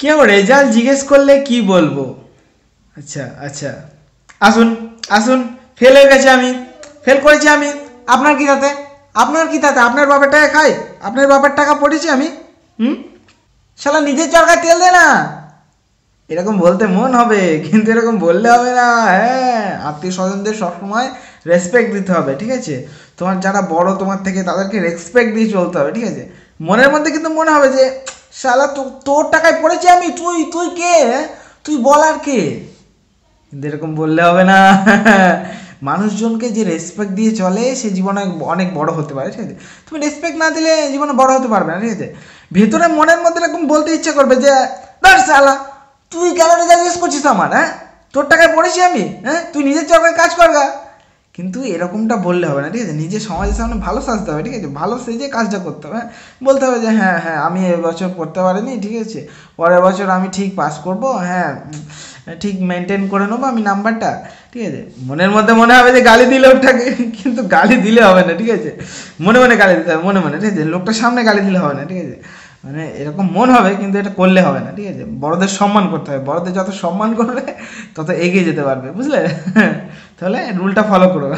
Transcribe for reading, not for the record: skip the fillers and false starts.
কেউ রেজাল্ট জিজ্ঞেস করলে কি বলবো? আচ্ছা আচ্ছা, আসুন আসুন, ফেল হয়ে গেছে, আমি ফেল করেছি আমি। আপনার কি তাতে? আপনার কি তাতে? আপনার বাপের টাকা খাই? আপনার বাপের টাকা পড়েছি আমি? হুম? শালা নিজের চরকায় তেল দে না। এরকম বলতে মন হবে, কিন্তু এরকম বললে হবে না। হ্যাঁ, আত্মীয় স্বজনদের সবসময় রেসপেক্ট দিতে হবে, ঠিক আছে? তোমার যারা বড় তোমার থেকে তাদেরকে রেসপেক্ট দিয়ে চলতে হবে, ঠিক আছে? মনের মধ্যে কিন্তু মনে হবে যে শালা তোর টাকায় পড়েছি আমি, তুই তুই কে, হ্যাঁ? তুই বলার কে? কিন্তু এরকম বললে হবে না। মানুষজনকে যে রেসপেক্ট দিয়ে চলে সে জীবনে অনেক বড় হতে পারে, ঠিক আছে? তুমি রেসপেক্ট না দিলে জীবনে বড় হতে পারবে না, ঠিক আছে? ভেতরে মনের মধ্যে এরকম বলতে ইচ্ছা করবে যে ধর শালা, তুই কেন রেজাল্ট জিজ্ঞেস করছিস আমার? হ্যাঁ, তোর টাকায় পড়েছি আমি, হ্যাঁ, তুই নিজের চরকায় কাজ কর গা। কিন্তু এরকমটা বললে হবে না, ঠিক আছে? নিজের সমাজের সামনে ভালো সাজতে হবে, ঠিক আছে? ভালো সেজে কাজটা করতে হবে, হ্যাঁ? বলতে হবে যে হ্যাঁ হ্যাঁ, আমি এবছর পড়তে পারিনি, ঠিক আছে, পরের বছর আমি ঠিক পাস করব, হ্যাঁ, ঠিক মেনটেন করে নেবো আমি নাম্বারটা, ঠিক আছে? মনের মধ্যে মনে হবে যে গালি দিলে ওটাকে, কিন্তু গালি দিলে হবে না, ঠিক আছে? মনে মনে গালি দিতে হবে, মনে মনে, ঠিক আছে? লোকটার সামনে গালি দিলে হবে না, ঠিক আছে? মানে এরকম মন হবে, কিন্তু এটা করলে হবে না, ঠিক আছে? বড়দের সম্মান করতে হবে, বড়দের যত সম্মান করবে তত এগিয়ে যেতে পারবে, বুঝলে? তাহলে রুলটা ফলো করো।